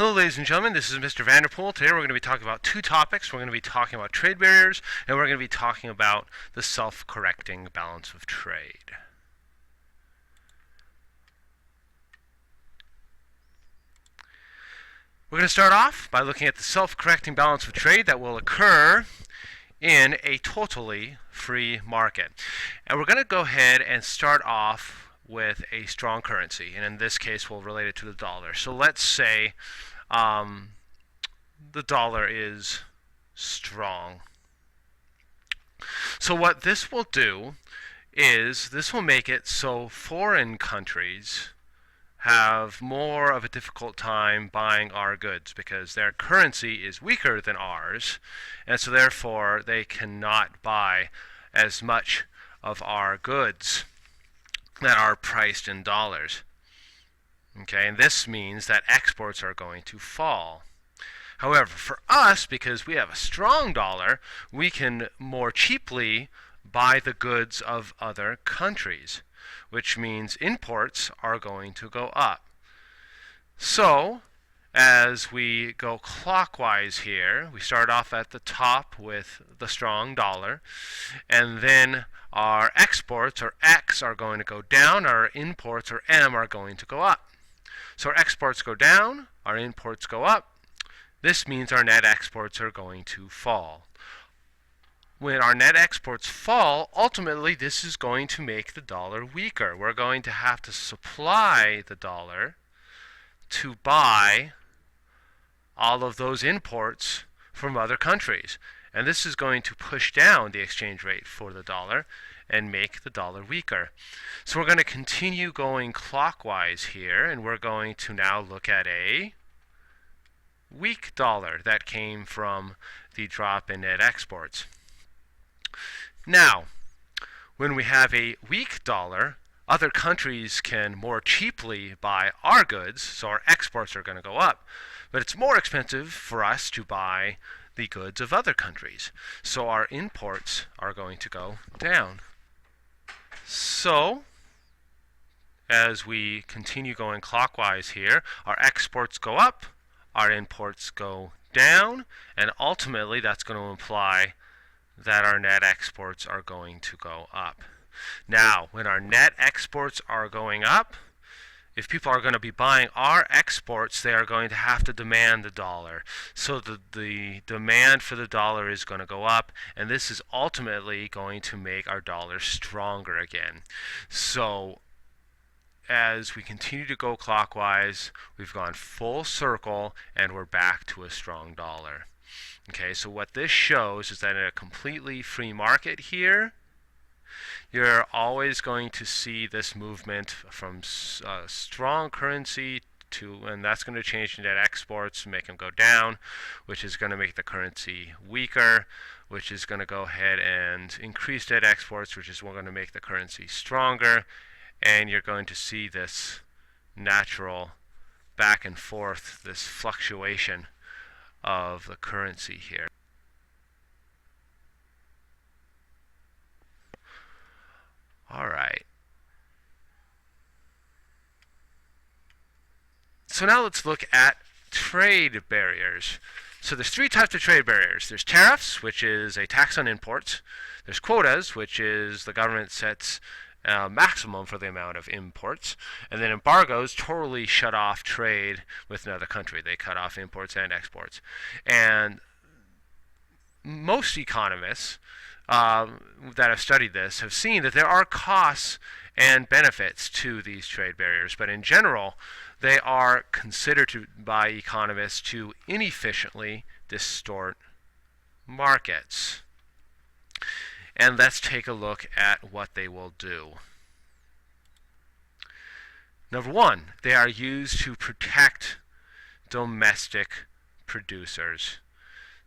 Hello, ladies and gentlemen. This is Mr. Vanderpool. Today we're going to be talking about two topics. We're going to be talking about trade barriers, and we're going to be talking about the self-correcting balance of trade. We're going to start off by looking at the self-correcting balance of trade that will occur in a totally free market. And we're going to go ahead and start off with a strong currency, and in this case we'll relate it to the dollar. So let's say the dollar is strong. So what this will do is this will make it so foreign countries have more of a difficult time buying our goods because their currency is weaker than ours, and so therefore they cannot buy as much of our goods that are priced in dollars. Okay, and this means that exports are going to fall. However, for us, because we have a strong dollar, we can more cheaply buy the goods of other countries, which means imports are going to go up. So, as we go clockwise here, we start off at the top with the strong dollar, and then our exports, or X, are going to go down, our imports, or M, are going to go up. So our exports go down, our imports go up. This means our net exports are going to fall. When our net exports fall, ultimately this is going to make the dollar weaker. We're going to have to supply the dollar to buy all of those imports from other countries. And this is going to push down the exchange rate for the dollar and make the dollar weaker. So we're going to continue going clockwise here, and we're going to now look at a weak dollar that came from the drop in net exports. Now, when we have a weak dollar, other countries can more cheaply buy our goods, so our exports are going to go up. But it's more expensive for us to buy the goods of other countries, so our imports are going to go down. So, as we continue going clockwise here, our exports go up, our imports go down, and ultimately that's going to imply that our net exports are going to go up. Now, when our net exports are going up, if people are going to be buying our exports, they are going to have to demand the dollar. So the demand for the dollar is going to go up, and this is ultimately going to make our dollar stronger again. So as we continue to go clockwise, we've gone full circle, and we're back to a strong dollar. Okay, so what this shows is that in a completely free market here, you're always going to see this movement from strong currency to, and that's going to change net exports, make them go down, which is going to make the currency weaker, which is going to go ahead and increase net exports, which is going to make the currency stronger, and you're going to see this natural back and forth, this fluctuation of the currency here. All right. So now let's look at trade barriers. So there's three types of trade barriers. There's tariffs, which is a tax on imports. There's quotas, which is the government sets maximum for the amount of imports. And then embargoes totally shut off trade with another country. They cut off imports and exports. And most economists that have studied this have seen that there are costs and benefits to these trade barriers, but in general they are considered by economists to inefficiently distort markets. And let's take a look at what they will do. Number one, they are used to protect domestic producers.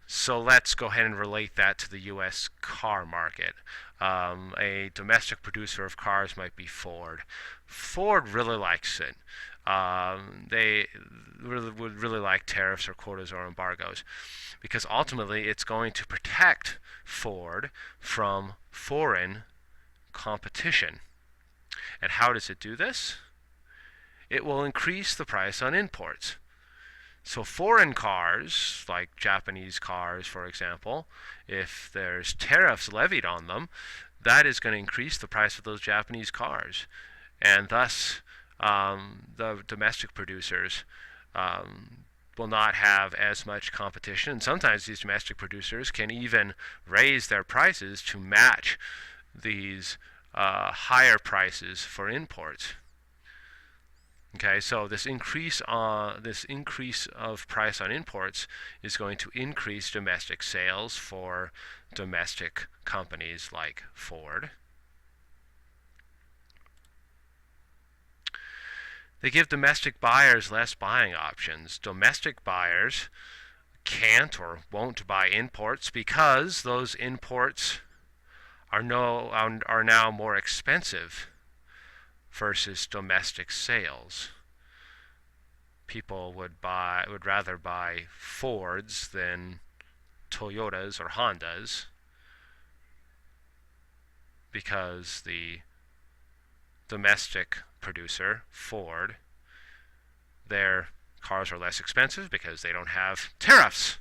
So let's go ahead and relate that to the U.S. car market. A domestic producer of cars might be Ford. Ford really likes it. They would really like tariffs or quotas or embargoes because ultimately it's going to protect Ford from foreign competition. And how does it do this? It will increase the price on imports. So foreign cars, like Japanese cars, for example, if there's tariffs levied on them, that is going to increase the price of those Japanese cars. And thus, the domestic producers will not have as much competition. And sometimes these domestic producers can even raise their prices to match these higher prices for imports. Okay, so this increase of price on imports is going to increase domestic sales for domestic companies like Ford. They give domestic buyers less buying options. Domestic buyers can't or won't buy imports because those imports are now more expensive versus domestic sales. People would rather buy Fords than Toyotas or Hondas because the domestic producer, Ford, their cars are less expensive because they don't have tariffs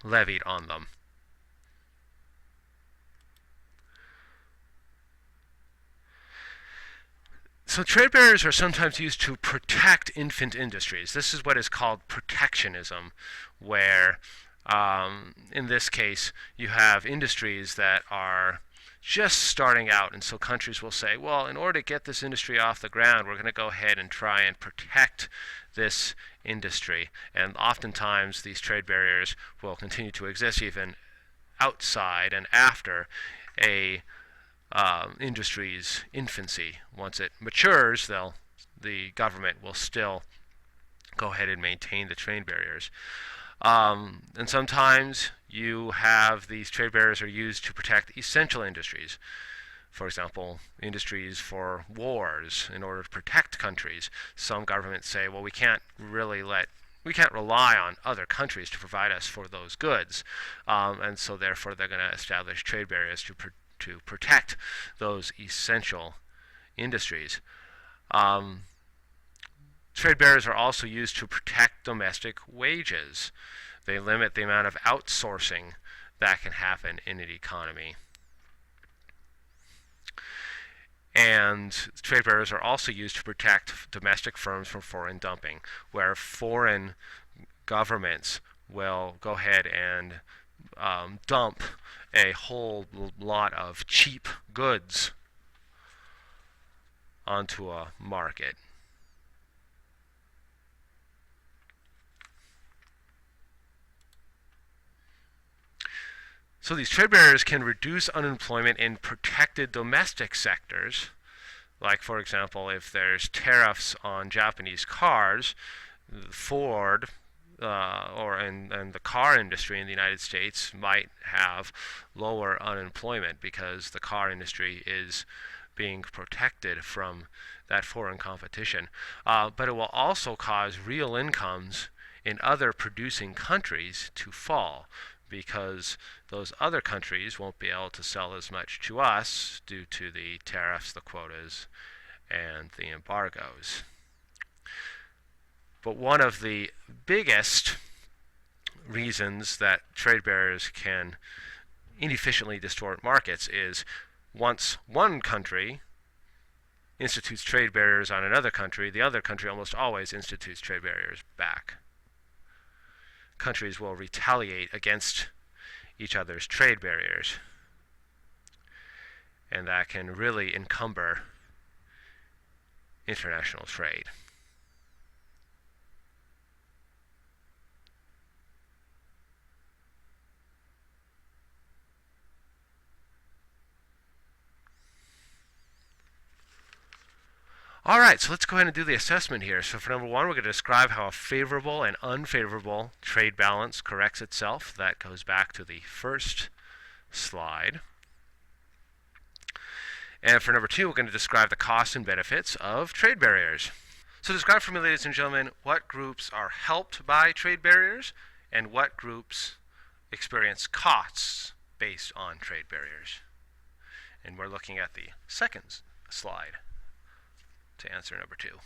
levied on them. So trade barriers are sometimes used to protect infant industries. This is what is called protectionism, where in this case you have industries that are just starting out, and so countries will say, well, in order to get this industry off the ground, we're going to go ahead and try and protect this industry. And oftentimes these trade barriers will continue to exist even outside and after a industry's infancy. Once it matures, the government will still go ahead and maintain the trade barriers. And sometimes you have these trade barriers are used to protect essential industries. For example, industries for wars in order to protect countries. Some governments say, well, we can't rely on other countries to provide us for those goods, and so therefore they're going to establish trade barriers to protect those essential industries. Trade barriers are also used to protect domestic wages. They limit the amount of outsourcing that can happen in an economy. And trade barriers are also used to protect domestic firms from foreign dumping, where foreign governments will go ahead and dump a whole lot of cheap goods onto a market. So these trade barriers can reduce unemployment in protected domestic sectors. Like, for example, if there's tariffs on Japanese cars, Ford and the car industry in the United States might have lower unemployment because the car industry is being protected from that foreign competition. But it will also cause real incomes in other producing countries to fall because those other countries won't be able to sell as much to us due to the tariffs, the quotas, and the embargoes. But one of the biggest reasons that trade barriers can inefficiently distort markets is once one country institutes trade barriers on another country, the other country almost always institutes trade barriers back. Countries will retaliate against each other's trade barriers, and that can really encumber international trade. All right, so let's go ahead and do the assessment here. So for number one, we're going to describe how a favorable and unfavorable trade balance corrects itself. That goes back to the first slide. And for number two, we're going to describe the costs and benefits of trade barriers. So describe for me, ladies and gentlemen, what groups are helped by trade barriers and what groups experience costs based on trade barriers. And we're looking at the second slide to answer number two.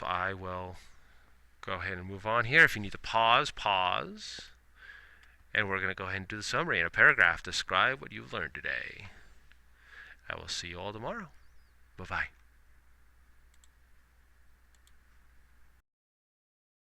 So I will go ahead and move on here. If you need to pause, pause. And we're going to go ahead and do the summary in a paragraph. Describe what you've learned today. I will see you all tomorrow. Bye-bye.